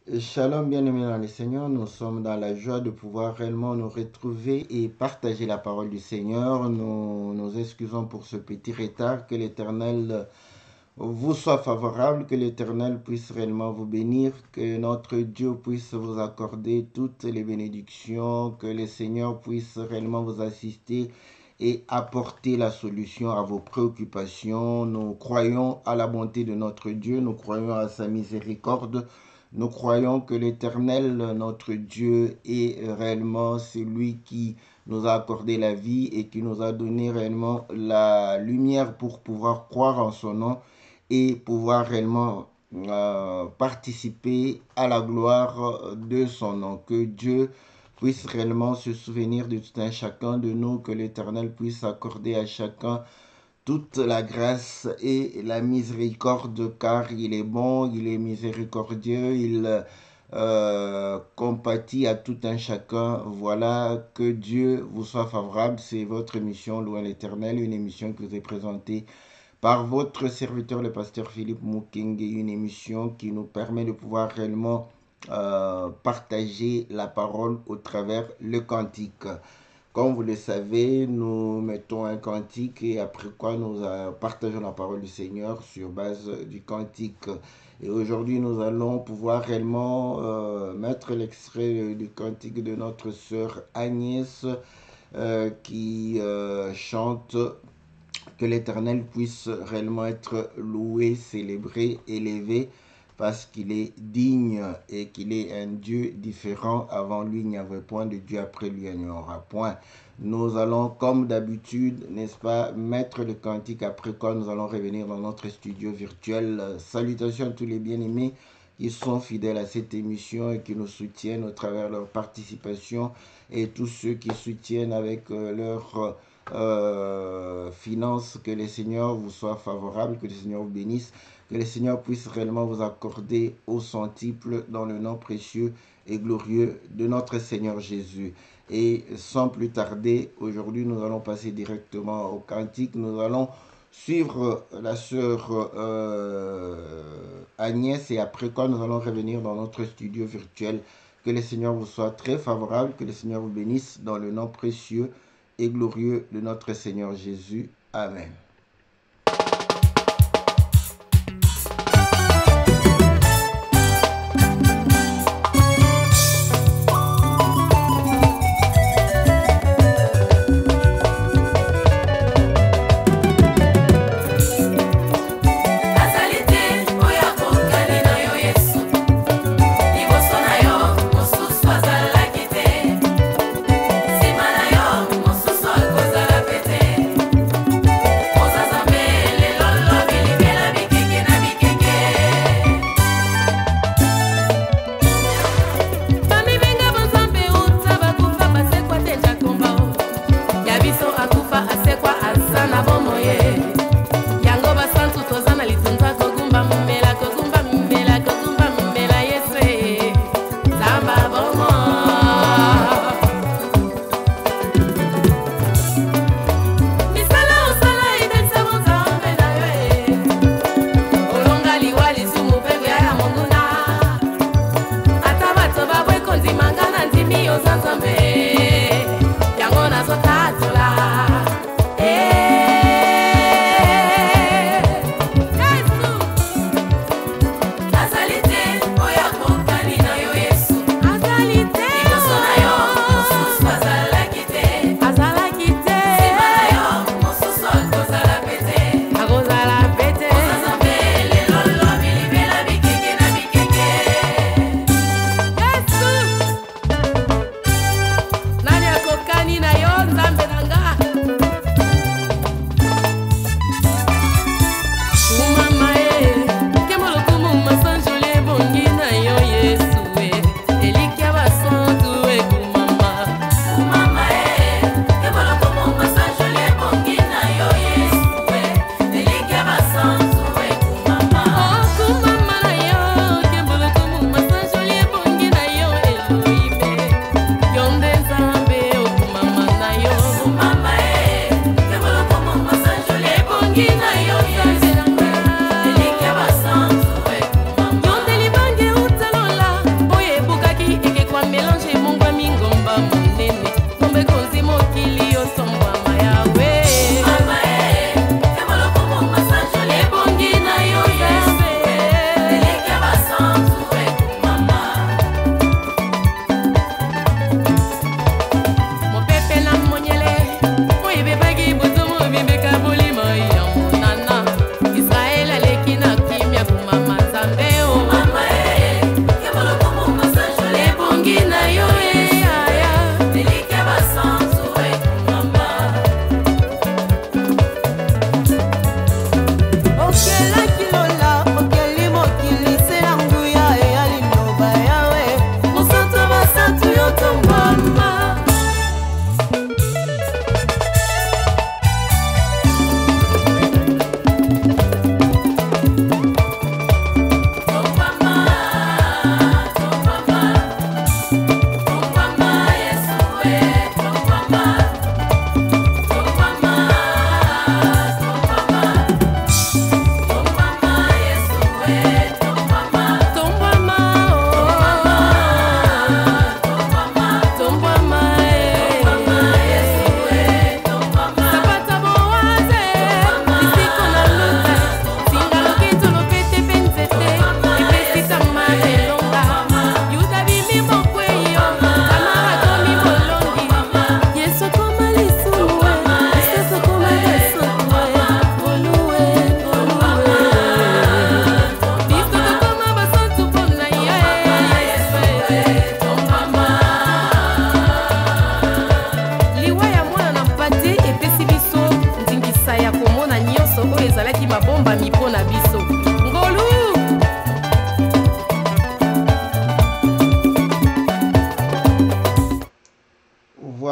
Shalom, bien-aimés dans le Seigneur, nous sommes dans la joie de pouvoir réellement nous retrouver et partager la parole du Seigneur. Nous nous excusons pour ce petit retard, que l'Éternel vous soit favorable, que l'Éternel puisse réellement vous bénir, que notre Dieu puisse vous accorder toutes les bénédictions, que le Seigneur puisse réellement vous assister et apporter la solution à vos préoccupations. Nous croyons à la bonté de notre Dieu, nous croyons à sa miséricorde. Nous croyons que l'Éternel, notre Dieu, est réellement celui qui nous a accordé la vie et qui nous a donné réellement la lumière pour pouvoir croire en son nom et pouvoir réellement participer à la gloire de son nom. Que Dieu puisse réellement se souvenir de tout un chacun de nous, que l'Éternel puisse accorder à chacun toute la grâce et la miséricorde, car il est bon, il est miséricordieux, il compatit à tout un chacun. Voilà, que Dieu vous soit favorable. C'est votre émission Loin l'Éternel, une émission que vous est présentée par votre serviteur, le pasteur Philippe Muking, une émission qui nous permet de pouvoir réellement partager la parole au travers le cantique. Comme vous le savez, nous mettons un cantique et après quoi nous partageons la parole du Seigneur sur base du cantique. Et aujourd'hui, nous allons pouvoir réellement mettre l'extrait du cantique de notre sœur Agnès qui chante que l'Éternel puisse réellement être loué, célébré, élevé, parce qu'il est digne et qu'il est un Dieu différent. Avant lui, il n'y avait point de Dieu, après lui, il n'y aura point. Nous allons, comme d'habitude, n'est-ce pas, mettre le cantique, après quoi nous allons revenir dans notre studio virtuel. Salutations à tous les bien-aimés qui sont fidèles à cette émission et qui nous soutiennent au travers de leur participation, et tous ceux qui soutiennent avec leur finances. Que le Seigneur vous soit favorable, que le Seigneur vous bénisse, que le Seigneur puisse réellement vous accorder au centuple dans le nom précieux et glorieux de notre Seigneur Jésus. Et sans plus tarder, aujourd'hui nous allons passer directement au cantique. Nous allons suivre la sœur Agnès et après quoi nous allons revenir dans notre studio virtuel. Que le Seigneur vous soit très favorable, que le Seigneur vous bénisse dans le nom précieux et glorieux de notre Seigneur Jésus. Amen. Oh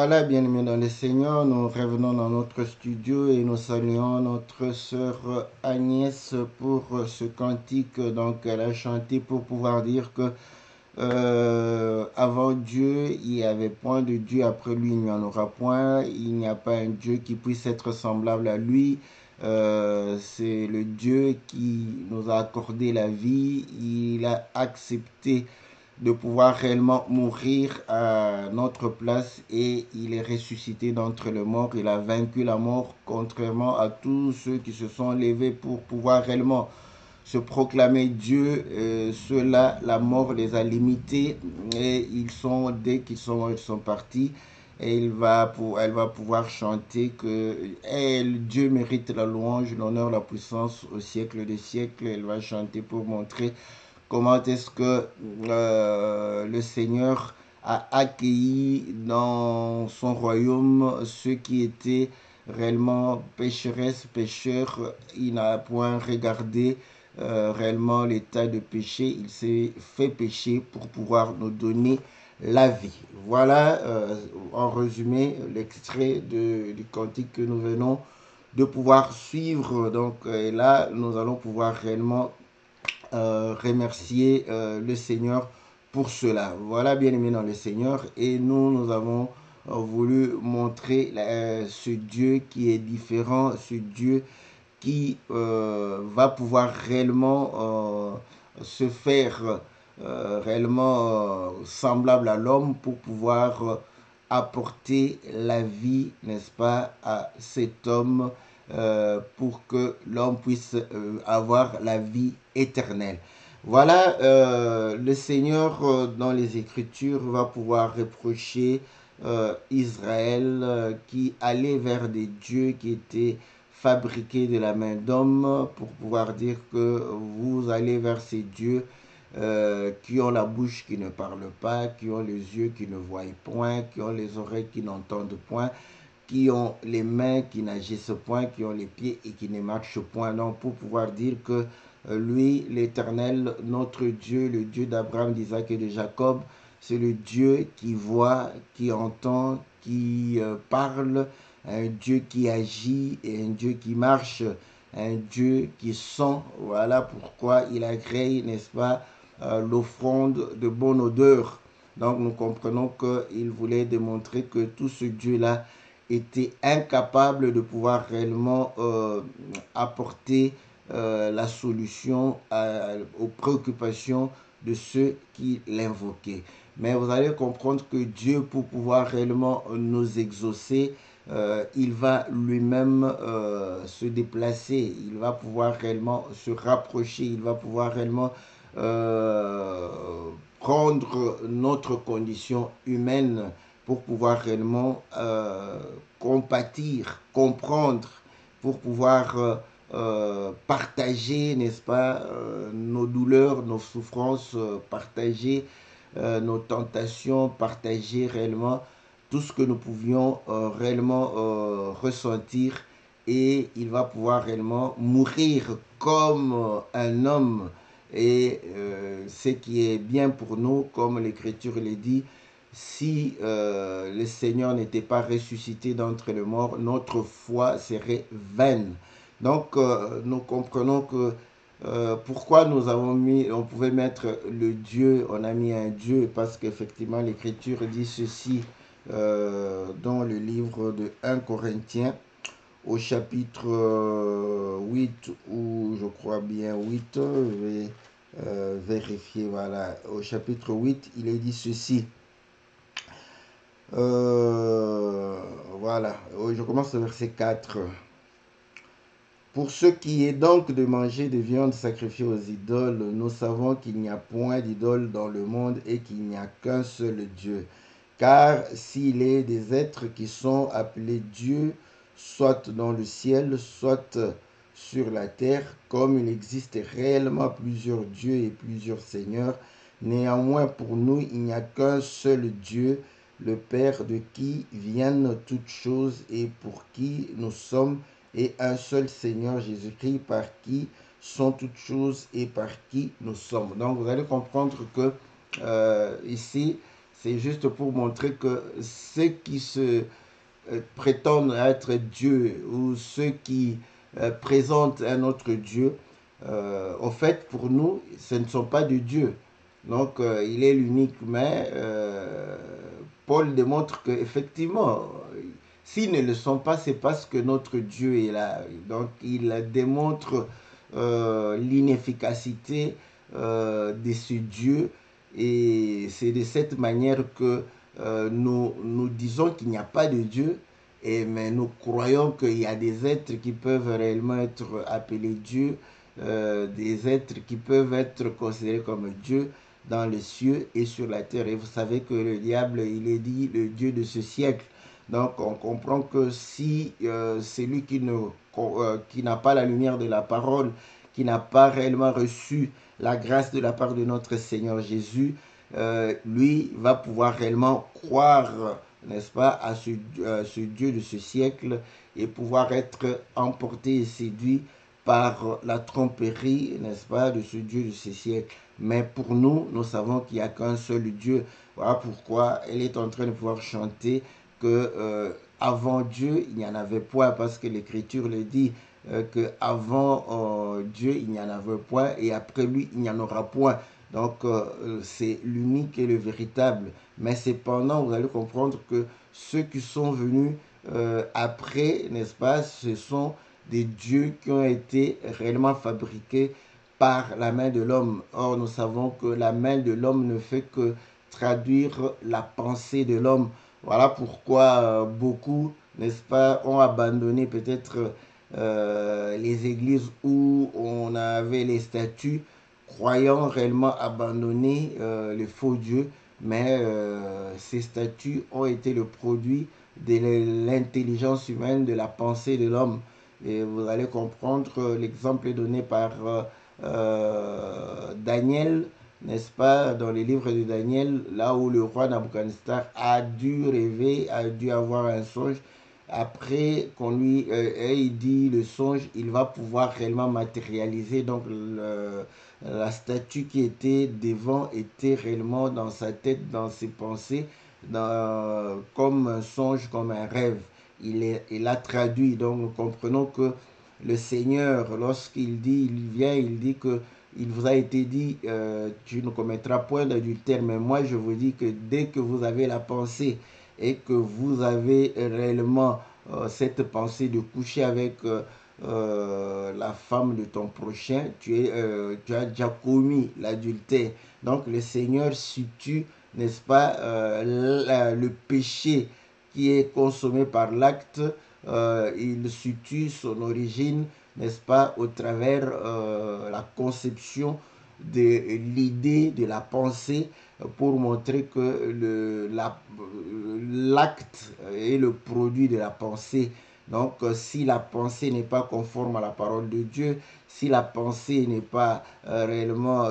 Voilà, bien-aimés dans le Seigneur, nous revenons dans notre studio et nous saluons notre sœur Agnès pour ce cantique. Donc, elle a chanté pour pouvoir dire que avant Dieu, il n'y avait point de Dieu, après lui, il n'y en aura point. Il n'y a pas un Dieu qui puisse être semblable à lui. C'est le Dieu qui nous a accordé la vie. Il a accepté de pouvoir réellement mourir à notre place et il est ressuscité d'entre les morts. Il a vaincu la mort, contrairement à tous ceux qui se sont levés pour pouvoir réellement se proclamer Dieu. Ceux-là, la mort les a limités et dès qu'ils sont morts, ils sont partis. Et elle va pouvoir chanter que Dieu mérite la louange, l'honneur, la puissance au siècle des siècles. Elle va chanter pour montrer comment est-ce que le Seigneur a accueilli dans son royaume ceux qui étaient réellement pécheresses, pécheurs. Il n'a point regardé réellement l'état de péché. Il s'est fait pécher pour pouvoir nous donner la vie. Voilà, en résumé, l'extrait du cantique que nous venons de pouvoir suivre. Donc, là, nous allons pouvoir réellement remercier le Seigneur pour cela. Voilà, bien aimé dans le Seigneur. Et nous avons voulu montrer ce Dieu qui est différent, ce Dieu qui va pouvoir réellement se faire réellement semblable à l'homme pour pouvoir apporter la vie, n'est-ce pas, à cet homme pour que l'homme puisse avoir la vie éternelle. Voilà, le Seigneur dans les Écritures va pouvoir reprocher Israël qui allait vers des dieux qui étaient fabriqués de la main d'homme pour pouvoir dire que vous allez vers ces dieux qui ont la bouche qui ne parle pas, qui ont les yeux qui ne voient point, qui ont les oreilles qui n'entendent point, qui ont les mains qui n'agissent point, qui ont les pieds et qui ne marchent point. Donc pour pouvoir dire que lui, l'Éternel, notre Dieu, le Dieu d'Abraham, d'Isaac et de Jacob, c'est le Dieu qui voit, qui entend, qui parle, un Dieu qui agit et un Dieu qui marche, un Dieu qui sent. Voilà pourquoi il agrée, n'est-ce pas, l'offrande de bonne odeur. Donc nous comprenons qu'il voulait démontrer que tout ce Dieu-là était incapable de pouvoir réellement apporter la solution aux préoccupations de ceux qui l'invoquaient. Mais vous allez comprendre que Dieu, pour pouvoir réellement nous exaucer, il va lui-même se déplacer, il va pouvoir réellement se rapprocher, il va pouvoir réellement euh, prendre notre condition humaine pour pouvoir réellement compatir, comprendre, pour pouvoir partager, n'est-ce pas, nos douleurs, nos souffrances, partager nos tentations, partager réellement tout ce que nous pouvions réellement ressentir et il va pouvoir réellement mourir comme un homme et ce qui est bien pour nous, comme l'Écriture le dit, si le Seigneur n'était pas ressuscité d'entre les morts, notre foi serait vaine. Donc, nous comprenons que pourquoi nous avons mis, on pouvait mettre le Dieu, on a mis un Dieu, parce qu'effectivement l'Écriture dit ceci dans le livre de 1 Corinthiens, au chapitre 8, ou je crois bien 8, je vais vérifier, voilà, au chapitre 8, il est dit ceci. Voilà, je commence au verset 4. Pour ce qui est donc de manger de viande sacrifiée aux idoles, nous savons qu'il n'y a point d'idole dans le monde et qu'il n'y a qu'un seul Dieu. Car s'il est des êtres qui sont appelés Dieu, soit dans le ciel, soit sur la terre, comme il existe réellement plusieurs dieux et plusieurs seigneurs, néanmoins pour nous il n'y a qu'un seul Dieu, le Père de qui viennent toutes choses et pour qui nous sommes, et un seul Seigneur Jésus-Christ par qui sont toutes choses et par qui nous sommes. Donc vous allez comprendre que ici, C'est juste pour montrer que ceux qui se prétendent être Dieu ou ceux qui présentent un autre Dieu, en fait, pour nous, ce ne sont pas de Dieu. Donc, il est l'unique, mais Paul démontre qu'effectivement, s'ils ne le sont pas, c'est parce que notre Dieu est là. Donc, il démontre l'inefficacité de ce Dieu. Et c'est de cette manière que nous disons qu'il n'y a pas de Dieu, mais nous croyons qu'il y a des êtres qui peuvent réellement être appelés Dieu, des êtres qui peuvent être considérés comme Dieu dans les cieux et sur la terre. Et vous savez que le diable, il est dit le Dieu de ce siècle. Donc on comprend que si celui qui n'a pas la lumière de la parole, qui n'a pas réellement reçu la grâce de la part de notre Seigneur Jésus, lui va pouvoir réellement croire, n'est-ce pas, à ce Dieu de ce siècle et pouvoir être emporté et séduit par la tromperie, n'est-ce pas, de ce Dieu de ce siècle. Mais pour nous, nous savons qu'il n'y a qu'un seul Dieu. Voilà pourquoi elle est en train de pouvoir chanter que avant Dieu, il n'y en avait point, parce que l'Écriture le dit, que avant Dieu, il n'y en avait point, et après lui, il n'y en aura point. Donc, c'est l'unique et le véritable. Mais cependant, vous allez comprendre que ceux qui sont venus après, n'est-ce pas, ce sont des dieux qui ont été réellement fabriqués par la main de l'homme. Or, nous savons que la main de l'homme ne fait que traduire la pensée de l'homme. Voilà pourquoi beaucoup, n'est-ce pas, ont abandonné peut-être les églises où on avait les statues, croyant réellement abandonner les faux dieux, mais ces statues ont été le produit de l'intelligence humaine, de la pensée de l'homme. Et vous allez comprendre l'exemple donné par Daniel, n'est-ce pas, dans les livres de Daniel, là où le roi Nabucodonosor a dû rêver, a dû avoir un songe. Après qu'on lui ait dit le songe, il va pouvoir réellement matérialiser. Donc la statue qui était devant était réellement dans sa tête, dans ses pensées, comme un songe, comme un rêve. Il a traduit. Donc nous comprenons que le Seigneur, lorsqu'il dit, il vient, il dit que il vous a été dit, tu ne commettras point d'adultère, mais moi je vous dis que dès que vous avez la pensée et que vous avez réellement cette pensée de coucher avec la femme de ton prochain, tu as déjà commis l'adultère. Donc le Seigneur situe, n'est-ce pas, le péché qui est consommé par l'acte, il situe son origine, n'est-ce pas, au travers la conception de l'idée, de la pensée, pour montrer que l'acte est le produit de la pensée. Donc, si la pensée n'est pas conforme à la parole de Dieu, si la pensée n'est pas réellement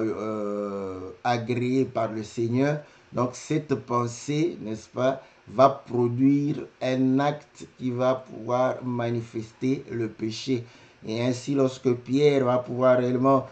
agréée par le Seigneur, donc cette pensée, n'est-ce pas, va produire un acte qui va pouvoir manifester le péché. Et ainsi, lorsque Pierre va pouvoir réellement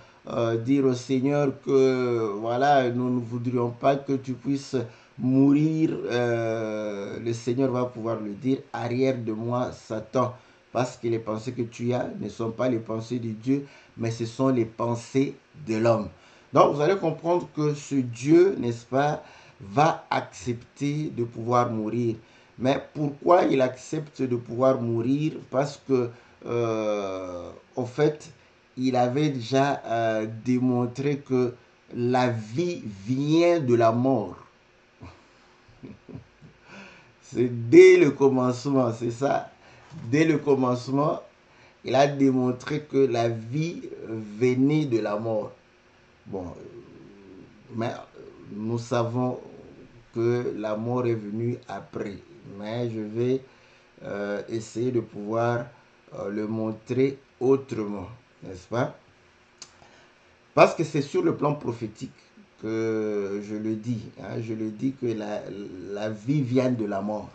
dire au Seigneur que voilà, nous ne voudrions pas que tu puisses mourir, le Seigneur va pouvoir le dire, arrière de moi, Satan, parce que les pensées que tu as ne sont pas les pensées de Dieu, mais ce sont les pensées de l'homme. Donc, vous allez comprendre que ce Dieu, n'est-ce pas, va accepter de pouvoir mourir. Mais pourquoi il accepte de pouvoir mourir? Parce que, en fait, il avait déjà démontré que la vie vient de la mort. C'est dès le commencement, c'est ça. Dès le commencement, il a démontré que la vie venait de la mort. Bon, mais nous savons que la mort est venue après. Mais je vais essayer de pouvoir le montrer autrement, n'est-ce pas? Parce que c'est sur le plan prophétique que je le dis. Hein, je le dis que la vie vient de la mort.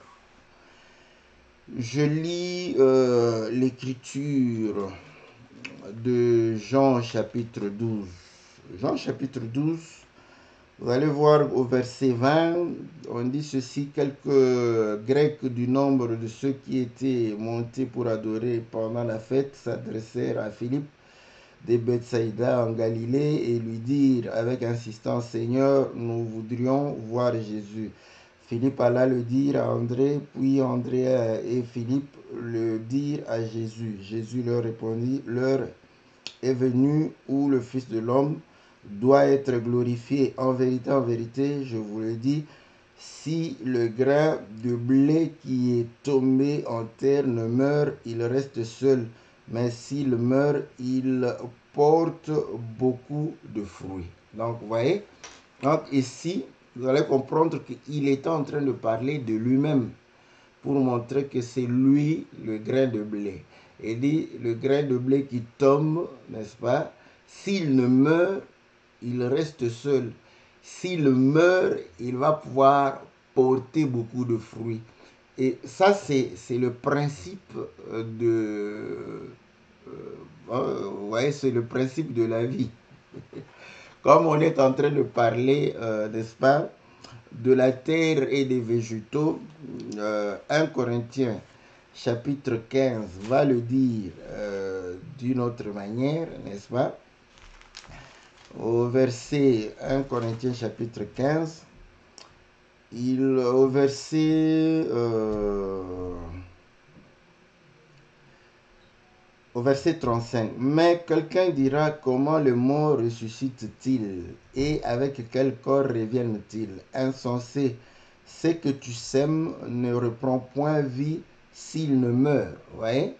Je lis l'écriture de Jean chapitre 12. Jean chapitre 12, Vous allez voir au verset 20, on dit ceci, quelques Grecs du nombre de ceux qui étaient montés pour adorer pendant la fête s'adressèrent à Philippe de Bethsaïda en Galilée et lui dirent avec insistance, Seigneur, nous voudrions voir Jésus. Philippe alla le dire à André, puis André et Philippe le dirent à Jésus. Jésus leur répondit, l'heure est venue où le Fils de l'homme doit être glorifié. En vérité, je vous le dis, si le grain de blé qui est tombé en terre ne meurt, il reste seul. Mais s'il meurt, il porte beaucoup de fruits. Donc, vous voyez, donc ici, vous allez comprendre qu'il est en train de parler de lui-même pour montrer que c'est lui le grain de blé. Il dit, le grain de blé qui tombe, n'est-ce pas, s'il ne meurt, il reste seul. S'il meurt, il va pouvoir porter beaucoup de fruits. Et ça, c'est le principe vous voyez, c'est le principe de la vie. Comme on est en train de parler, n'est-ce pas, de la terre et des végétaux, 1 Corinthiens chapitre 15 va le dire d'une autre manière, n'est-ce pas? Au verset 1 Corinthiens chapitre 15, au verset 35, mais quelqu'un dira comment le mort ressuscite-t-il et avec quel corps reviennent-ils? Insensé, ce que tu sèmes ne reprend point vie s'il ne meurt. Vous voyez?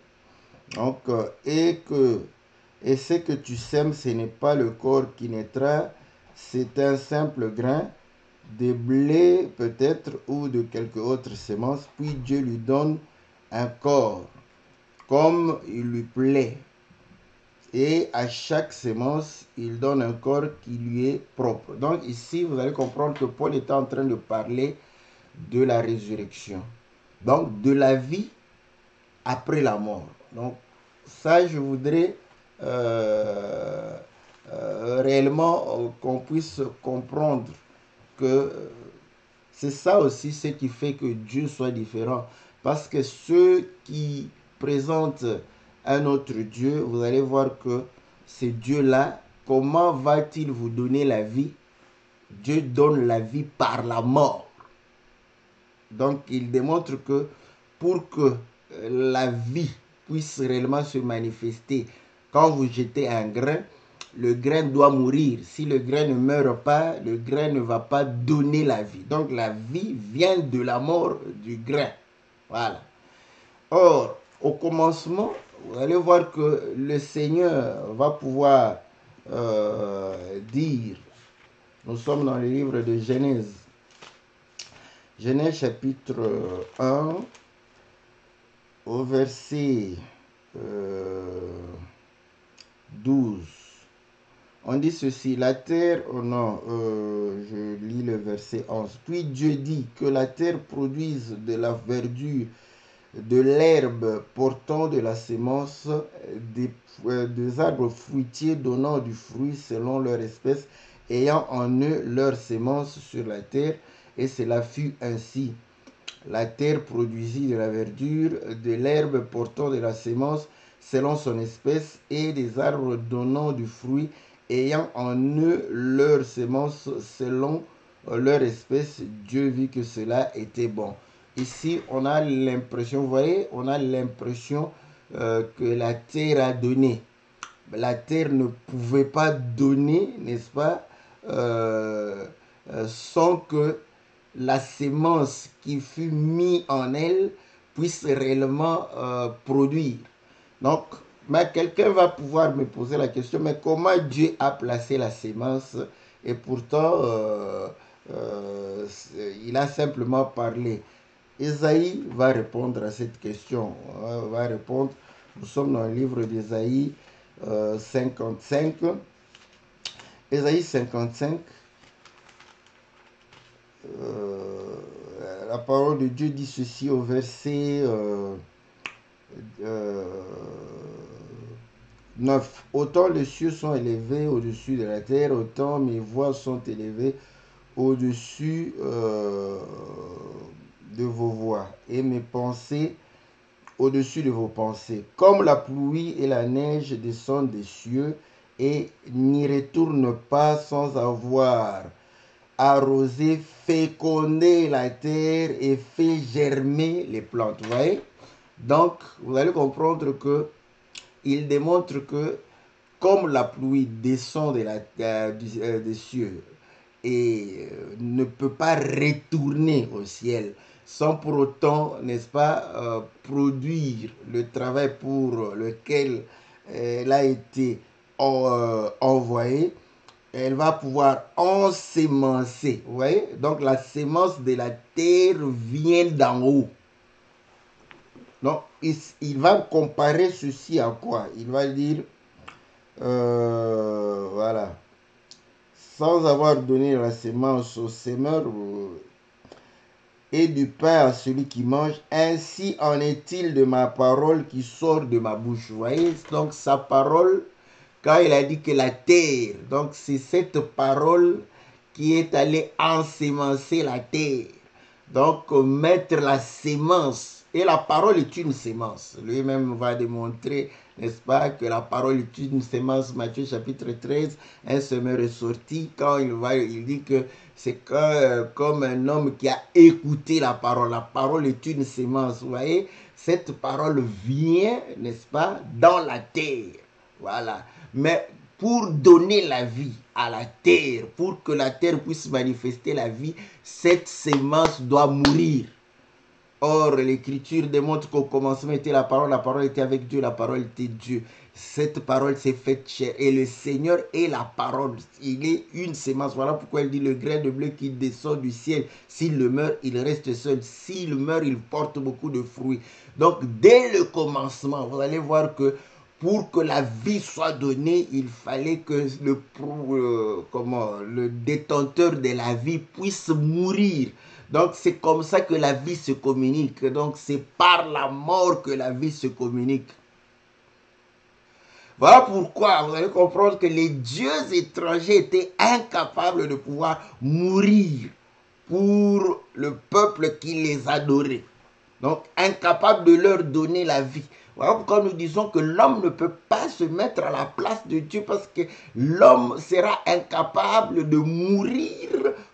Donc, et ce que tu sèmes, ce n'est pas le corps qui naîtra, c'est un simple grain de blé peut-être ou de quelque autre semence, puis Dieu lui donne un corps comme il lui plaît. Et à chaque semence, il donne un corps qui lui est propre. Donc ici, vous allez comprendre que Paul est en train de parler de la résurrection. Donc de la vie après la mort. Donc ça, je voudrais réellement qu'on puisse comprendre que c'est ça aussi ce qui fait que Dieu soit différent. Parce que ceux qui présentent un autre Dieu, vous allez voir que ce Dieu-là, comment va-t-il vous donner la vie? Dieu donne la vie par la mort. Donc il démontre que pour que la vie puisse réellement se manifester, quand vous jetez un grain, le grain doit mourir. Si le grain ne meurt pas, le grain ne va pas donner la vie. Donc la vie vient de la mort du grain. Voilà. Or, au commencement, vous allez voir que le Seigneur va pouvoir dire, nous sommes dans le livre de Genèse, Genèse chapitre 1, au verset 12. On dit ceci, la terre, oh non, je lis le verset 11. Puis Dieu dit que la terre produise de la verdure, de l'herbe portant de la sémence, des arbres fruitiers donnant du fruit selon leur espèce, ayant en eux leur sémence sur la terre, et cela fut ainsi. La terre produisit de la verdure, de l'herbe portant de la sémence selon son espèce, et des arbres donnant du fruit, ayant en eux leur sémence selon leur espèce. Dieu vit que cela était bon. Ici, on a l'impression, vous voyez, on a l'impression que la terre a donné. La terre ne pouvait pas donner, n'est-ce pas, sans que la sémence qui fut mise en elle puisse réellement produire. Donc, mais quelqu'un va pouvoir me poser la question, mais comment Dieu a placé la sémence et pourtant il a simplement parlé. Ésaïe va répondre à cette question. Va répondre. Nous sommes dans le livre d'Ésaïe 55. Ésaïe 55. La parole de Dieu dit ceci au verset 9. Autant les cieux sont élevés au-dessus de la terre, autant mes voix sont élevées au-dessus de vos voies et mes pensées au-dessus de vos pensées. Comme la pluie et la neige descendent des cieux et n'y retournent pas sans avoir arrosé, fécondé la terre et fait germer les plantes. Vous voyez? Donc, vous allez comprendre que il démontre que comme la pluie descend des cieux et ne peut pas retourner au ciel sans pour autant, n'est-ce pas, produire le travail pour lequel elle a été envoyée, elle va pouvoir ensemencer. Vous voyez? Donc la sémence de la terre vient d'en haut. Donc il va comparer ceci à quoi? Il va dire, voilà, sans avoir donné la sémence au semeur et du pain à celui qui mange, ainsi en est-il de ma parole qui sort de ma bouche. Vous voyez? Donc sa parole, quand il a dit que la terre, donc c'est cette parole qui est allée ensemencer la terre. Donc mettre la sémence. Et la parole est une sémence. Lui-même va démontrer, n'est-ce pas, que la parole est une sémence. Matthieu chapitre 13, un semeur est sorti. Quand il dit que c'est comme un homme qui a écouté la parole. La parole est une sémence. Vous voyez, cette parole vient, n'est-ce pas, dans la terre. Voilà. Mais pour donner la vie à la terre, pour que la terre puisse manifester la vie, cette sémence doit mourir. Or, l'écriture démontre qu'au commencement était la parole était avec Dieu, la parole était Dieu. Cette parole s'est faite chair et le Seigneur est la parole. Il est une sémence. Voilà pourquoi il dit le grain de blé qui descend du ciel. S'il le meurt, il reste seul. S'il meurt, il porte beaucoup de fruits. Donc, dès le commencement, vous allez voir que pour que la vie soit donnée, il fallait que le détenteur de la vie puisse mourir. Donc c'est comme ça que la vie se communique. Donc c'est par la mort que la vie se communique. Voilà pourquoi vous allez comprendre que les dieux étrangers étaient incapables de pouvoir mourir pour le peuple qui les adorait. Donc incapables de leur donner la vie. Voilà pourquoi nous disons que l'homme ne peut pas se mettre à la place de Dieu parce que l'homme sera incapable de mourir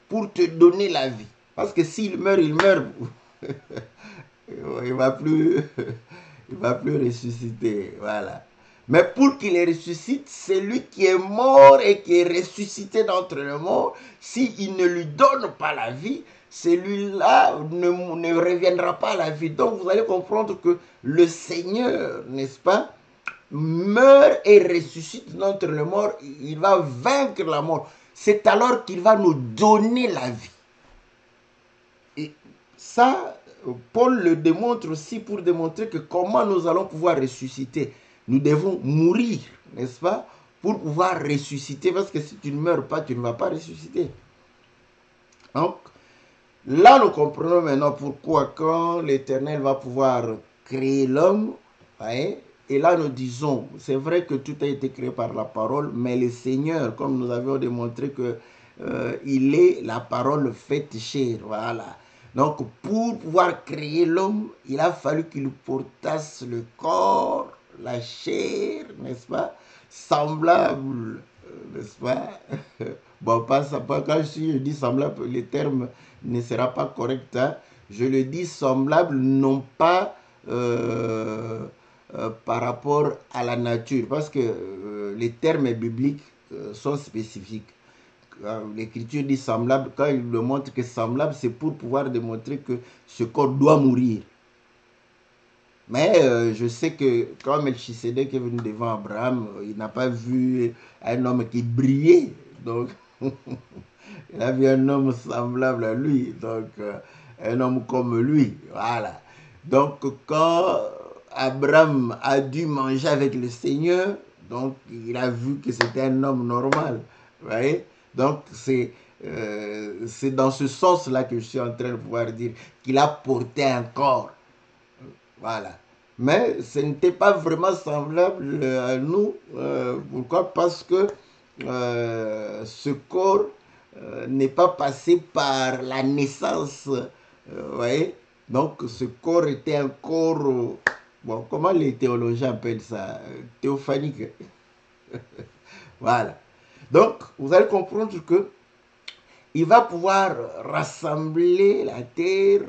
pour te donner la vie. Parce que s'il meurt, il meurt. il va plus ressusciter. Voilà. Mais pour qu'il ressuscite, c'est lui qui est mort et qui est ressuscité d'entre les morts. S'il ne lui donne pas la vie, celui-là ne reviendra pas à la vie. Donc vous allez comprendre que le Seigneur, n'est-ce pas, meurt et ressuscite d'entre les morts. Il va vaincre la mort. C'est alors qu'il va nous donner la vie. Et ça, Paul le démontre aussi pour démontrer que comment nous allons pouvoir ressusciter. Nous devons mourir, n'est-ce pas, pour pouvoir ressusciter. Parce que si tu ne meurs pas, tu ne vas pas ressusciter. Donc, là, nous comprenons maintenant pourquoi quand l'Éternel va pouvoir créer l'homme, et là nous disons, c'est vrai que tout a été créé par la parole, mais le Seigneur, comme nous avions démontré que il est la parole faite chair, voilà. Donc pour pouvoir créer l'homme, il a fallu qu'il portasse le corps, la chair, n'est-ce pas, semblable, n'est-ce pas. Bon, pas quand je dis semblable, le terme ne sera pas correct. Hein. Je le dis semblable, non pas par rapport à la nature, parce que les termes bibliques sont spécifiques. L'Écriture dit semblable, quand il le montre que semblable, c'est pour pouvoir démontrer que ce corps doit mourir. Mais je sais que quand Melchisedec est venu devant Abraham, il n'a pas vu un homme qui brillait. Donc, il a vu un homme semblable à lui. Donc, un homme comme lui. Voilà. Donc, quand Abraham a dû manger avec le Seigneur, donc il a vu que c'était un homme normal. Vous voyez? Donc, c'est dans ce sens-là que je suis en train de pouvoir dire qu'il a porté un corps. Voilà. Mais ce n'était pas vraiment semblable à nous. Pourquoi? Parce que ce corps n'est pas passé par la naissance. Voyez. Donc ce corps était un corps, bon, comment les théologiens appellent ça, théophanique. Voilà. Donc vous allez comprendre que il va pouvoir rassembler la terre,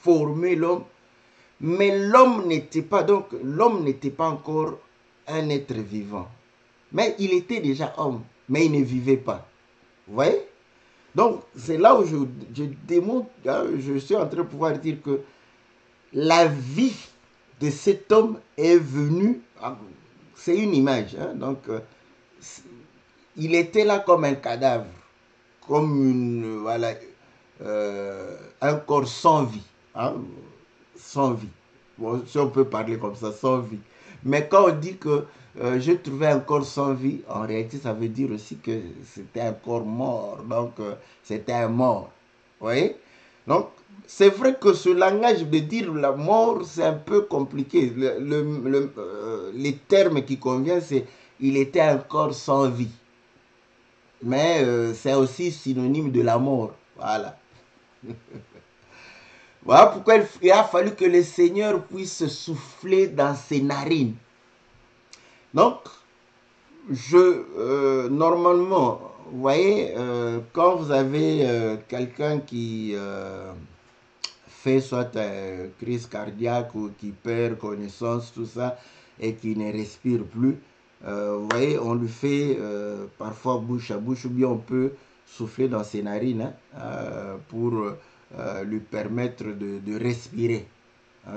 former l'homme, mais l'homme n'était pas, donc l'homme n'était pas encore un être vivant. Mais il était déjà homme, mais il ne vivait pas. Vous voyez? Donc c'est là où je démontre, je suis en train de pouvoir dire que la vie de cet homme est venue, c'est une image, hein, donc il était là comme un cadavre, comme une, voilà, un corps sans vie, hein, sans vie. Bon, si on peut parler comme ça, sans vie. Mais quand on dit que j'ai trouvé un corps sans vie, en réalité, ça veut dire aussi que c'était un corps mort. Donc, c'était un mort. Vous voyez? Donc, c'est vrai que ce langage de dire la mort, c'est un peu compliqué. Les termes qui conviennent, c'est il était un corps sans vie. Mais c'est aussi synonyme de la mort. Voilà. Voilà pourquoi il a fallu que le Seigneur puisse souffler dans ses narines. Donc, normalement, vous voyez, quand vous avez quelqu'un qui fait soit crise cardiaque ou qui perd connaissance, tout ça, et qui ne respire plus, vous voyez, on lui fait parfois bouche à bouche, ou bien on peut souffler dans ses narines, hein, pour lui permettre de respirer.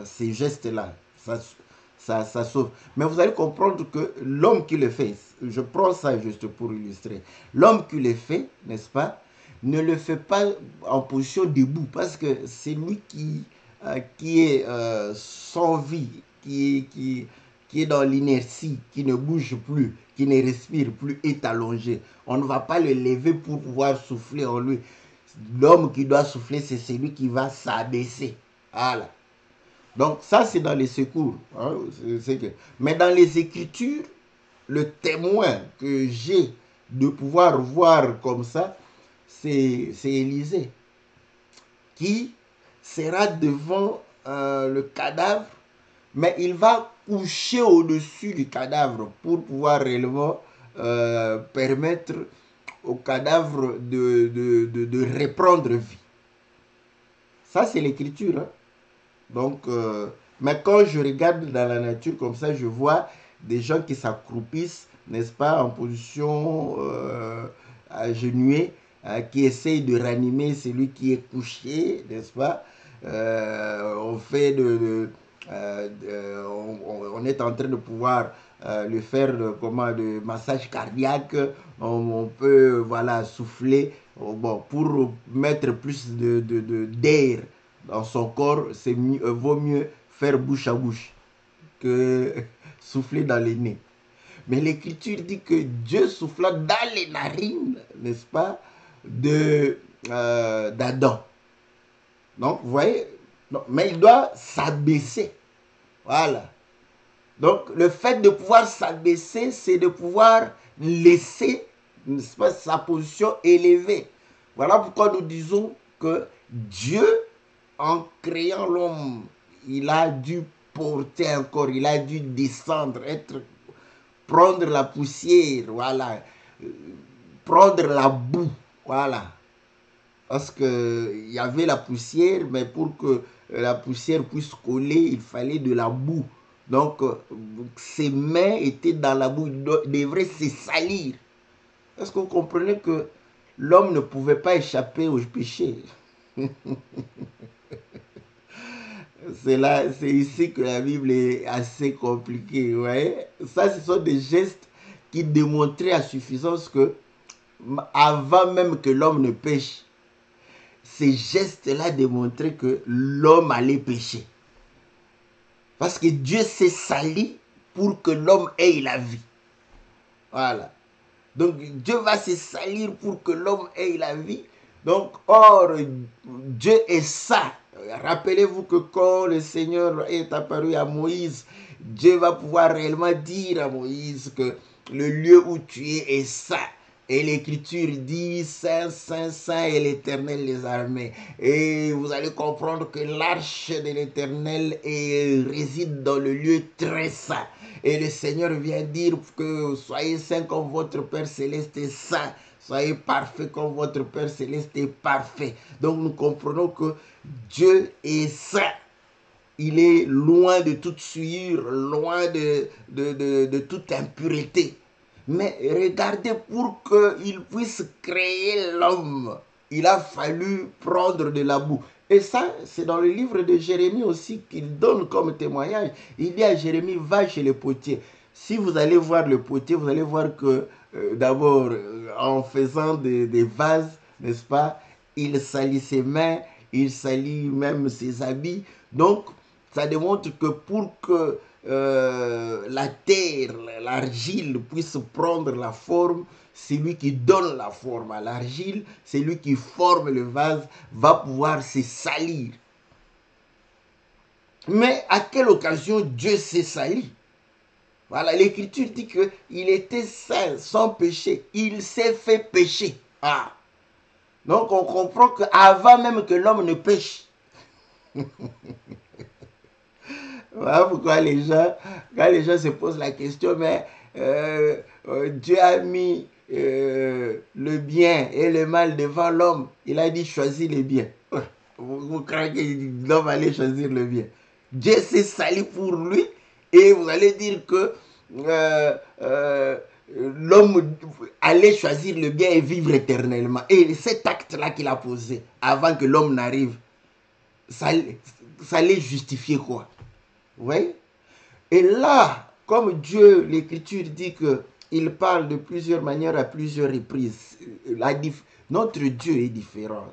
Ces gestes-là, ça sauve. Mais vous allez comprendre que l'homme qui le fait, je prends ça juste pour illustrer, l'homme qui le fait, n'est-ce pas, ne le fait pas en position debout, parce que c'est lui qui est sans vie, qui est dans l'inertie, qui ne bouge plus, qui ne respire plus, est allongé. On ne va pas le lever pour pouvoir souffler en lui. L'homme qui doit souffler, c'est celui qui va s'abaisser. Voilà. Donc ça, c'est dans les secours. Hein, mais dans les Écritures, le témoin que j'ai de pouvoir voir comme ça, c'est Élisée, qui sera devant le cadavre, mais il va coucher au-dessus du cadavre pour pouvoir réellement permettre au cadavre de reprendre vie. Ça, c'est l'écriture. Hein. Donc, mais quand je regarde dans la nature comme ça, je vois des gens qui s'accroupissent, n'est-ce pas, en position agenouillée, qui essayent de ranimer celui qui est couché, n'est-ce pas. On fait on est en train de pouvoir lui faire de massage cardiaque. On peut voilà souffler bon, pour mettre plus d'air dans son corps. Vaut mieux faire bouche à bouche que souffler dans les nez. Mais l'écriture dit que Dieu souffla dans les narines, n'est-ce pas, d'Adam. Donc, vous voyez, non, mais il doit s'abaisser. Voilà. Donc, le fait de pouvoir s'abaisser, c'est de pouvoir laisser, n'est-ce pas, sa position élevée. Voilà pourquoi nous disons que Dieu, en créant l'homme, il a dû porter un corps, il a dû descendre, prendre la poussière, voilà, prendre la boue, voilà. Parce qu'il y avait la poussière, mais pour que la poussière puisse coller, il fallait de la boue. Donc, ses mains étaient dans la boue, il devrait se salir. Est-ce que vous comprenez que l'homme ne pouvait pas échapper au péché? C'est ici que la Bible est assez compliquée. Vous voyez? Ça, ce sont des gestes qui démontraient à suffisance que, avant même que l'homme ne pêche, ces gestes-là démontraient que l'homme allait pécher. Parce que Dieu s'est sali pour que l'homme ait la vie. Voilà. Donc Dieu va se salir pour que l'homme ait la vie. Donc, or, Dieu est saint. Rappelez-vous que quand le Seigneur est apparu à Moïse, Dieu va pouvoir réellement dire à Moïse que le lieu où tu es saint. Et l'Écriture dit, Saint, Saint, Saint est l'Éternel des armées. Et vous allez comprendre que l'arche de l'Éternel réside dans le lieu très saint. Et le Seigneur vient dire que soyez saints comme votre Père Céleste est saint. Soyez parfaits comme votre Père Céleste est parfait. Donc nous comprenons que Dieu est saint. Il est loin de toute souillure, loin de toute impureté. Mais regardez, pour qu'il puisse créer l'homme, il a fallu prendre de la boue. Et ça, c'est dans le livre de Jérémie aussi qu'il donne comme témoignage. Il dit à Jérémie, va chez le potier. Si vous allez voir le potier, vous allez voir que d'abord, en faisant des vases, n'est-ce pas, il salit ses mains, il salit même ses habits. Donc, ça démontre que pour que la terre, l'argile puisse prendre la forme, c'est lui qui donne la forme à l'argile, c'est lui qui forme le vase, va pouvoir se salir. Mais à quelle occasion Dieu s'est sali? Voilà, l'Écriture dit qu'il était saint, sans péché. Il s'est fait pécher. Ah. Donc on comprend qu'avant même que l'homme ne pêche, voilà pourquoi quand les gens se posent la question, mais Dieu a mis le bien et le mal devant l'homme. Il a dit choisis le bien. Vous croyez que l'homme allait choisir le bien? Dieu s'est sali pour lui et vous allez dire que l'homme allait choisir le bien et vivre éternellement. Et cet acte-là qu'il a posé avant que l'homme n'arrive, ça allait justifier quoi? Vous voyez? Et là, comme Dieu, l'Écriture dit qu'il parle de plusieurs manières à plusieurs reprises, notre Dieu est différent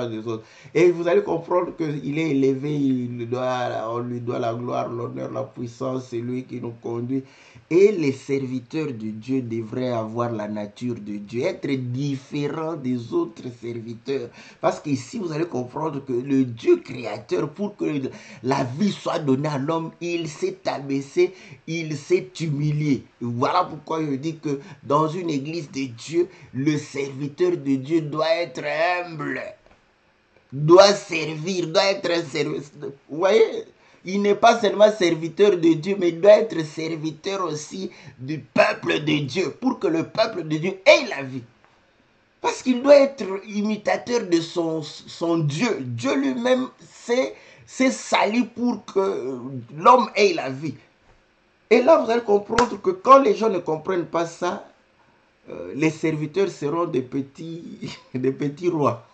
des autres. Et vous allez comprendre qu'il est élevé, on lui doit la gloire, l'honneur, la puissance, c'est lui qui nous conduit. Et les serviteurs de Dieu devraient avoir la nature de Dieu, être différents des autres serviteurs. Parce qu'ici, vous allez comprendre que le Dieu créateur, pour que la vie soit donnée à l'homme, il s'est abaissé, il s'est humilié. Voilà pourquoi je dis que dans une église de Dieu, le serviteur de Dieu doit être humble, doit servir, doit être un serviteur. Vous voyez? Il n'est pas seulement serviteur de Dieu, mais il doit être serviteur aussi du peuple de Dieu, pour que le peuple de Dieu ait la vie. Parce qu'il doit être imitateur de son Dieu. Dieu lui-même s'est sali pour que l'homme ait la vie. Et là, vous allez comprendre que quand les gens ne comprennent pas ça, les serviteurs seront des petits rois.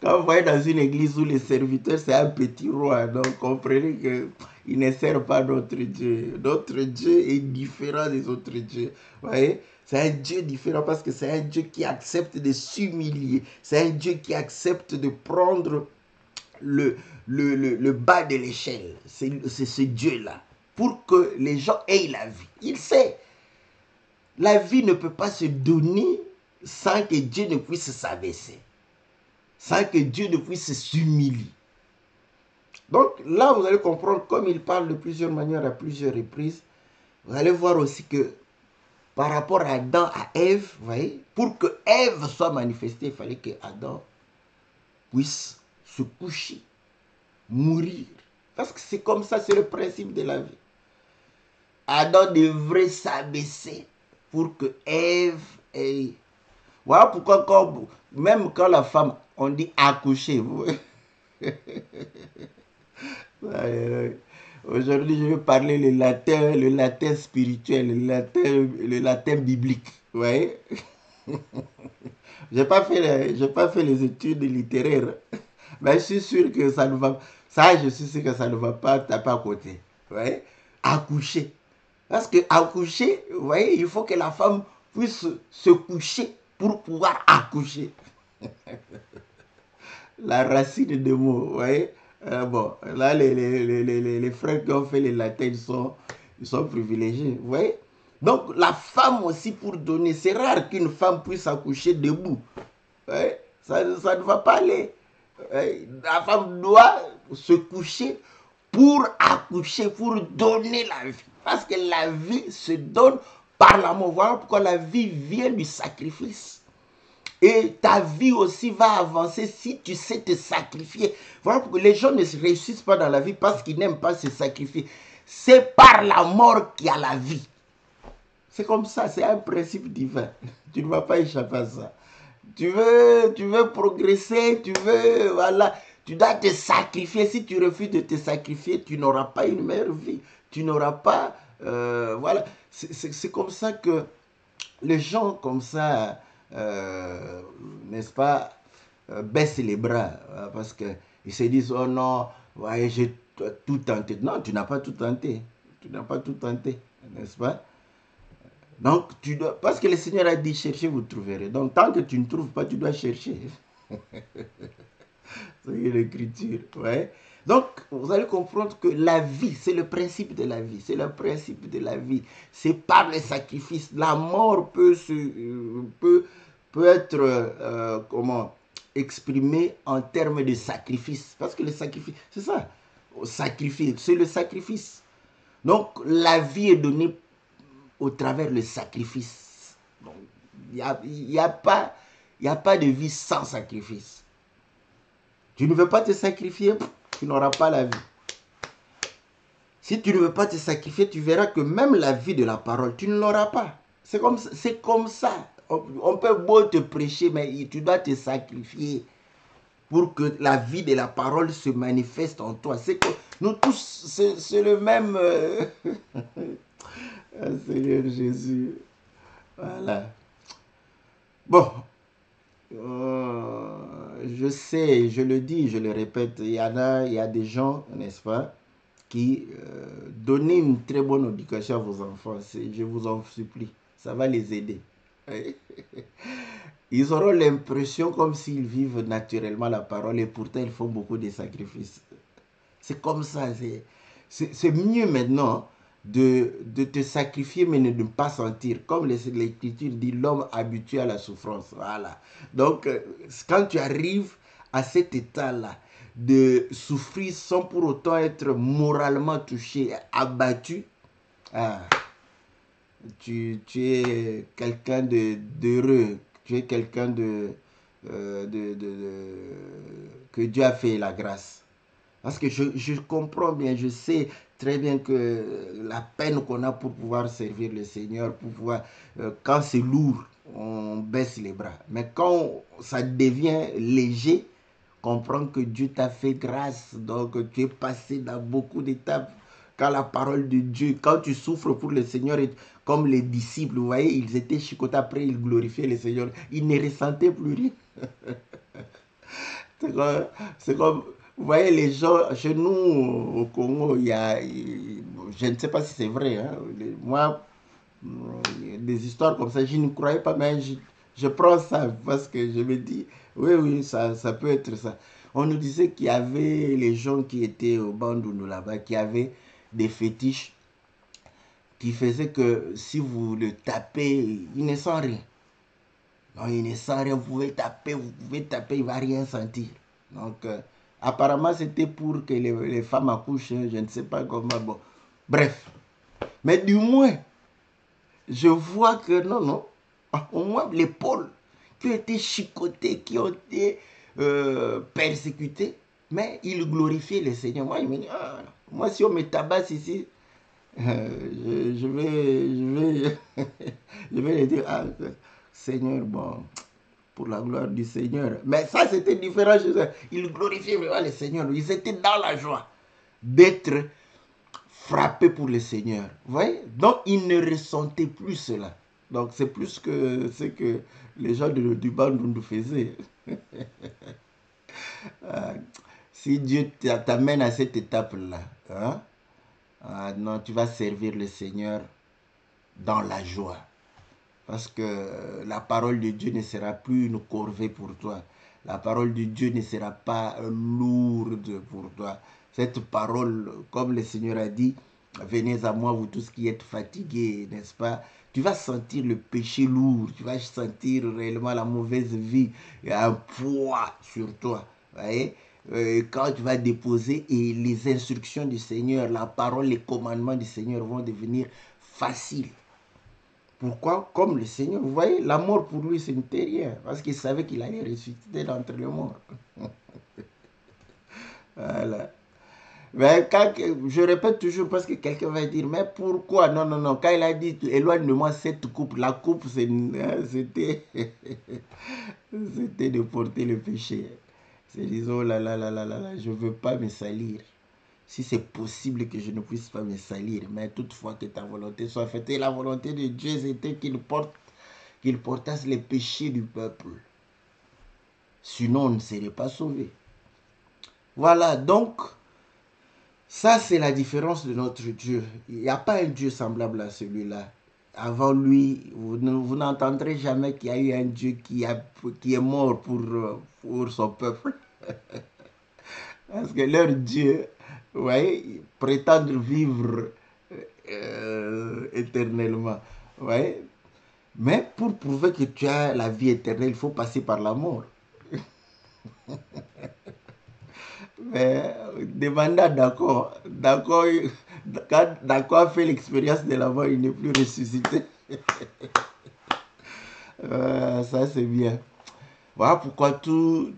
Quand vous voyez dans une église où les serviteurs, c'est un petit roi, donc comprenez qu'il ne sert pas notre Dieu. Notre Dieu est différent des autres dieux. Vous voyez? C'est un Dieu différent parce que c'est un Dieu qui accepte de s'humilier. C'est un Dieu qui accepte de prendre le bas de l'échelle. C'est ce Dieu-là. Pour que les gens aient la vie. Il sait. La vie ne peut pas se donner sans que Dieu ne puisse s'abaisser. Sans que Dieu ne puisse s'humilier. Donc là, vous allez comprendre, comme il parle de plusieurs manières à plusieurs reprises, vous allez voir aussi que par rapport à Adam, à Ève, vous voyez, pour que Ève soit manifestée, il fallait que Adam puisse se coucher, mourir. Parce que c'est comme ça, c'est le principe de la vie. Adam devrait s'abaisser pour que Ève ait... Voilà pourquoi même quand la femme, on dit accoucher. Aujourd'hui, je vais parler le latin spirituel, le latin biblique. Vous voyez? Je n'ai pas fait les études littéraires. Mais je suis sûr que ça ne va... Ça, je suis sûr que ça ne va pas taper à côté. Vous voyez? Accoucher. Parce que accoucher, vous voyez, il faut que la femme puisse se coucher pour pouvoir accoucher. La racine de mots, vous voyez. Bon, là, les frères qui ont fait les latins, ils sont privilégiés, vous voyez. Donc, la femme aussi, pour donner, c'est rare qu'une femme puisse accoucher debout. Ouais, ça ne va pas aller. Ouais, la femme doit se coucher pour accoucher, pour donner la vie. Parce que la vie se donne par l'amour. Voilà pourquoi la vie vient du sacrifice. Et ta vie aussi va avancer si tu sais te sacrifier. Voilà pourquoi les gens ne réussissent pas dans la vie parce qu'ils n'aiment pas se sacrifier. C'est par la mort qu'il y a la vie. C'est comme ça, c'est un principe divin. Tu ne vas pas échapper à ça. Tu veux progresser, voilà, tu dois te sacrifier. Si tu refuses de te sacrifier, tu n'auras pas une meilleure vie. Tu n'auras pas, voilà. C'est comme ça que les gens comme ça, n'est-ce pas, baissent les bras parce qu'ils se disent, oh non, ouais, j'ai tout tenté. Non, tu n'as pas tout tenté. Tu n'as pas tout tenté, n'est-ce pas? Donc, parce que le Seigneur a dit, cherchez, vous trouverez. Donc, tant que tu ne trouves pas, tu dois chercher. C'est l'écriture. Ouais. Donc, vous allez comprendre que la vie, c'est le principe de la vie. C'est le principe de la vie. C'est par le sacrifice. La mort peut être, comment, exprimée en termes de sacrifice. Parce que le sacrifice, c'est ça. Sacrifice, c'est le sacrifice. Donc, la vie est donnée au travers le sacrifice. Il n'y a pas de vie sans sacrifice. Tu ne veux pas te sacrifier, tu n'auras pas la vie. Si tu ne veux pas te sacrifier, tu verras que même la vie de la parole, tu ne l'auras pas. C'est comme ça. On peut beau te prêcher, mais tu dois te sacrifier pour que la vie de la parole se manifeste en toi. C'est que nous tous, c'est le même... Seigneur Jésus. Voilà. Bon, je sais, je le dis, je le répète, il y a des gens, n'est-ce pas, qui donnent une très bonne éducation à vos enfants. Je vous en supplie, ça va les aider. Ils auront l'impression comme s'ils vivent naturellement la parole et pourtant ils font beaucoup de sacrifices. C'est comme ça, c'est mieux maintenant de te sacrifier mais de ne pas sentir. Comme l'Écriture dit, l'homme habitué à la souffrance. Voilà. Donc, quand tu arrives à cet état-là, de souffrir sans pour autant être moralement touché, abattu, ah, tu es quelqu'un d'heureux, tu es quelqu'un que Dieu a fait la grâce. Parce que je comprends bien, je sais très bien que la peine qu'on a pour pouvoir servir le Seigneur, pour pouvoir, quand c'est lourd, on baisse les bras. Mais quand ça devient léger, comprends que Dieu t'a fait grâce. Donc tu es passé dans beaucoup d'étapes. Quand la parole de Dieu, quand tu souffres pour le Seigneur, comme les disciples, vous voyez, ils étaient chicotés, après ils glorifiaient le Seigneur. Ils ne ressentaient plus rien. C'est comme, vous voyez, les gens, chez nous, au Congo, il y a, je ne sais pas si c'est vrai, hein, moi, des histoires comme ça, je ne croyais pas, mais je prends ça parce que je me dis, oui, ça peut être ça. On nous disait qu'il y avait les gens qui étaient au Bandundu là-bas, qui avaient des fétiches qui faisaient que si vous le tapez, il ne sent rien. Non, il ne sent rien, vous pouvez taper, il ne va rien sentir. Donc, apparemment, c'était pour que les femmes accouchent, hein, je ne sais pas comment, bon. Bref, mais du moins, je vois que non, au moins les pôles qui ont été chicotés, qui ont été persécutés, mais ils glorifiaient le Seigneur. Moi, il me dit, ah, moi, si on me tabasse ici, je vais, je vais lui dire, ah, Seigneur, bon, pour la gloire du Seigneur. Mais ça, c'était différent chez eux. Ils glorifiaient vraiment le Seigneur. Ils étaient dans la joie d'être frappés pour le Seigneur. Vous voyez? Donc, ils ne ressentaient plus cela. Donc, c'est plus que ce que les gens du Bandundu faisaient. Si Dieu t'amène à cette étape-là, hein, non, tu vas servir le Seigneur dans la joie. Parce que la parole de Dieu ne sera plus une corvée pour toi. La parole de Dieu ne sera pas lourde pour toi. Cette parole, comme le Seigneur a dit, venez à moi, vous tous qui êtes fatigués, n'est-ce pas? Tu vas sentir le péché lourd, tu vas sentir réellement la mauvaise vie, il y a un poids sur toi. Vous voyez? Quand tu vas déposer et les instructions du Seigneur, la parole, les commandements du Seigneur vont devenir faciles. Pourquoi? Comme le Seigneur. Vous voyez, la mort pour lui, ce n'était rien. Parce qu'il savait qu'il allait ressusciter d'entre les morts. Voilà. Mais quand, je répète toujours parce que quelqu'un va dire, mais pourquoi? Non, non, non. Quand il a dit, éloigne de moi cette coupe, la coupe, c'était c'était de porter le péché. C'est disant, oh là là là là là là, je ne veux pas me salir. Si c'est possible que je ne puisse pas me salir, mais toutefois que ta volonté soit faite. Et la volonté de Dieu, c'était qu'il portasse les péchés du peuple. Sinon, on ne serait pas sauvé. Voilà, donc, ça c'est la différence de notre Dieu. Il n'y a pas un Dieu semblable à celui-là. Avant lui, vous n'entendrez jamais qu'il y a eu un Dieu qui est mort pour son peuple. Parce que leur Dieu, vous voyez, prétendent vivre éternellement. Vous voyez? Mais pour prouver que tu as la vie éternelle, il faut passer par la mort. Mais demanda d'accord. Quand d'accord a fait l'expérience de la mort, il n'est plus ressuscité. Ça, c'est bien. Voilà pourquoi tous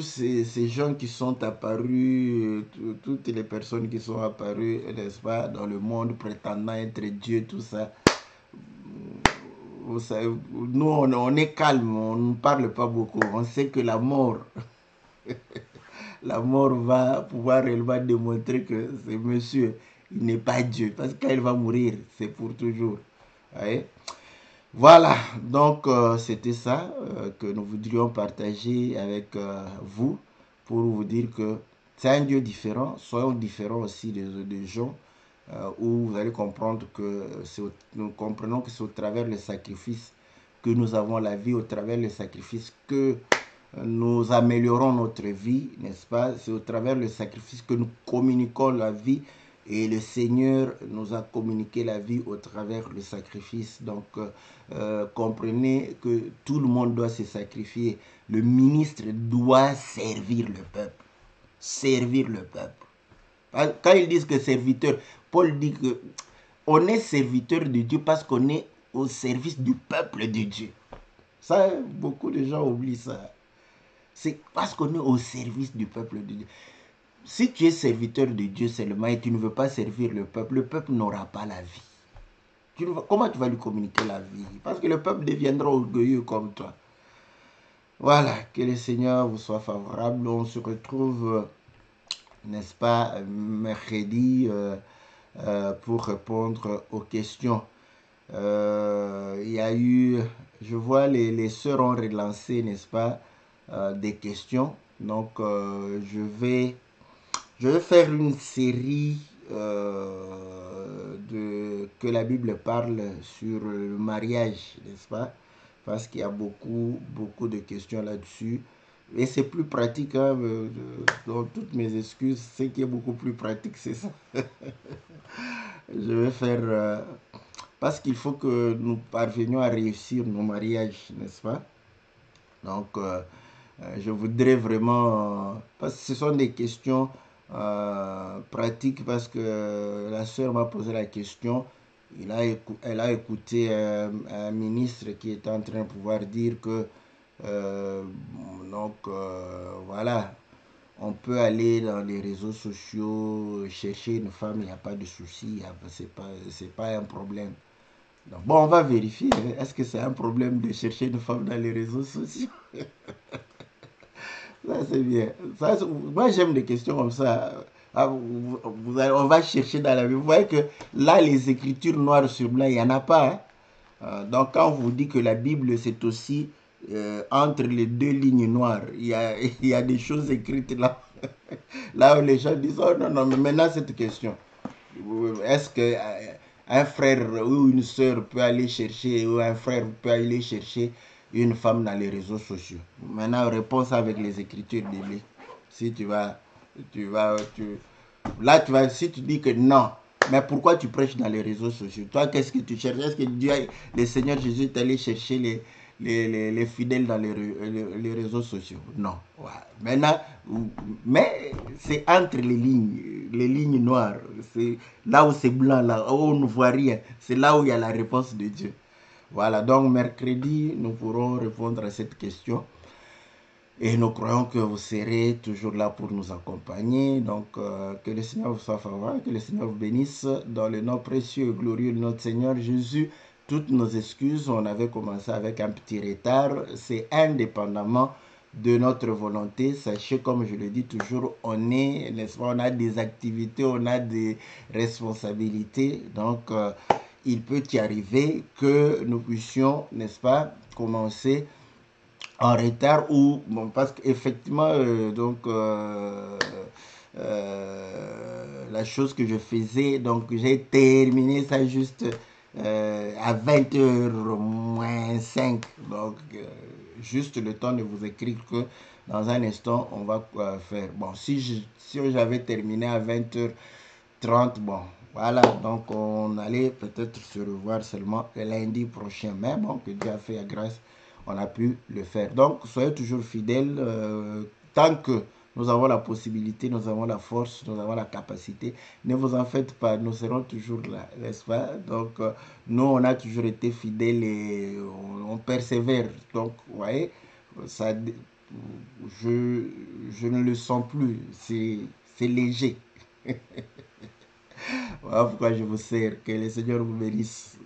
ces gens qui sont apparus, toutes les personnes qui sont apparues, n'est-ce pas, dans le monde prétendant être Dieu, tout ça, vous savez, nous, on est calme, on ne parle pas beaucoup. On sait que la mort va pouvoir réellement démontrer que ce monsieur, il n'est pas Dieu. Parce que quand il va mourir, c'est pour toujours. Ouais. Voilà, donc c'était ça que nous voudrions partager avec vous pour vous dire que c'est un Dieu différent, soyons différents aussi des gens où vous allez comprendre que nous comprenons que c'est au travers le sacrifice que nous avons la vie, au travers le sacrifice que nous améliorons notre vie, n'est-ce pas? C'est au travers le sacrifice que nous communiquons la vie et le Seigneur nous a communiqué la vie au travers le sacrifice. Donc, comprenez que tout le monde doit se sacrifier. Le ministre doit servir le peuple. Servir le peuple. Quand ils disent que serviteur, Paul dit que on est serviteur de Dieu parce qu'on est au service du peuple de Dieu. Ça, beaucoup de gens oublient ça. C'est parce qu'on est au service du peuple de Dieu. Si tu es serviteur de Dieu seulement et tu ne veux pas servir le peuple n'aura pas la vie. Comment tu vas lui communiquer la vie? Parce que le peuple deviendra orgueilleux comme toi. Voilà, que le Seigneur vous soit favorable. On se retrouve, n'est-ce pas, mercredi pour répondre aux questions. Il y a eu, je vois les sœurs ont relancé, n'est-ce pas, des questions. Donc, je vais faire une série que la Bible parle sur le mariage, n'est-ce pas? Parce qu'il y a beaucoup de questions là-dessus. Et c'est plus pratique, hein, dans toutes mes excuses, ce qui est beaucoup plus pratique, c'est ça. Je vais faire... parce qu'il faut que nous parvenions à réussir nos mariages, n'est-ce pas? Donc, je voudrais vraiment... parce que ce sont des questions pratiques, parce que la sœur m'a posé la question. Elle a écouté un ministre qui était en train de pouvoir dire que... voilà, on peut aller dans les réseaux sociaux, chercher une femme, il n'y a pas de souci, c'est pas un problème. Donc, bon, on va vérifier. Hein. Est-ce que c'est un problème de chercher une femme dans les réseaux sociaux? Ça, c'est bien. Ça, moi, j'aime des questions comme ça. Ah, on va chercher dans la Bible. Vous voyez que là, les écritures noires sur blanc, il n'y en a pas. Hein. Donc, quand on vous dit que la Bible, c'est aussi entre les deux lignes noires, il y a des choses écrites là. Là où les gens disent, oh non, non, mais maintenant, cette question. Est-ce que un frère ou une soeur peut aller chercher, ou un frère peut aller chercher une femme dans les réseaux sociaux? Maintenant, réponse avec les écritures bibliques. Si là, si tu dis que non, mais pourquoi tu prêches dans les réseaux sociaux? Toi, qu'est-ce que tu cherches? Est-ce que Dieu, le Seigneur Jésus est allé chercher les fidèles dans les réseaux sociaux? Non. Ouais. Maintenant, mais c'est entre les lignes noires. C'est là où c'est blanc, là où on ne voit rien. C'est là où il y a la réponse de Dieu. Voilà, donc mercredi, nous pourrons répondre à cette question. Et nous croyons que vous serez toujours là pour nous accompagner. Donc, que le Seigneur vous soit favorable, que le Seigneur vous bénisse dans le nom précieux et glorieux de notre Seigneur Jésus. Toutes nos excuses, on avait commencé avec un petit retard. C'est indépendamment de notre volonté. Sachez, comme je le dis toujours, on est, n'est-ce pas, on a des activités, on a des responsabilités. Donc, il peut y arriver que nous puissions, n'est-ce pas, commencer en retard ou bon parce qu'effectivement la chose que je faisais donc j'ai terminé ça juste à 20h moins 5 donc juste le temps de vous écrire que dans un instant on va faire bon si j'avais terminé à 20h30 bon voilà donc on allait peut-être se revoir seulement le lundi prochain mais bon que Dieu a fait la grâce on a pu le faire. Donc, soyez toujours fidèles. Tant que nous avons la possibilité, nous avons la force, nous avons la capacité, ne vous en faites pas, nous serons toujours là, n'est-ce pas? Donc, nous, on a toujours été fidèles et on persévère. Donc, vous voyez, ça, je ne le sens plus, c'est léger. Voilà pourquoi je vous sers. Que le Seigneur vous bénisse.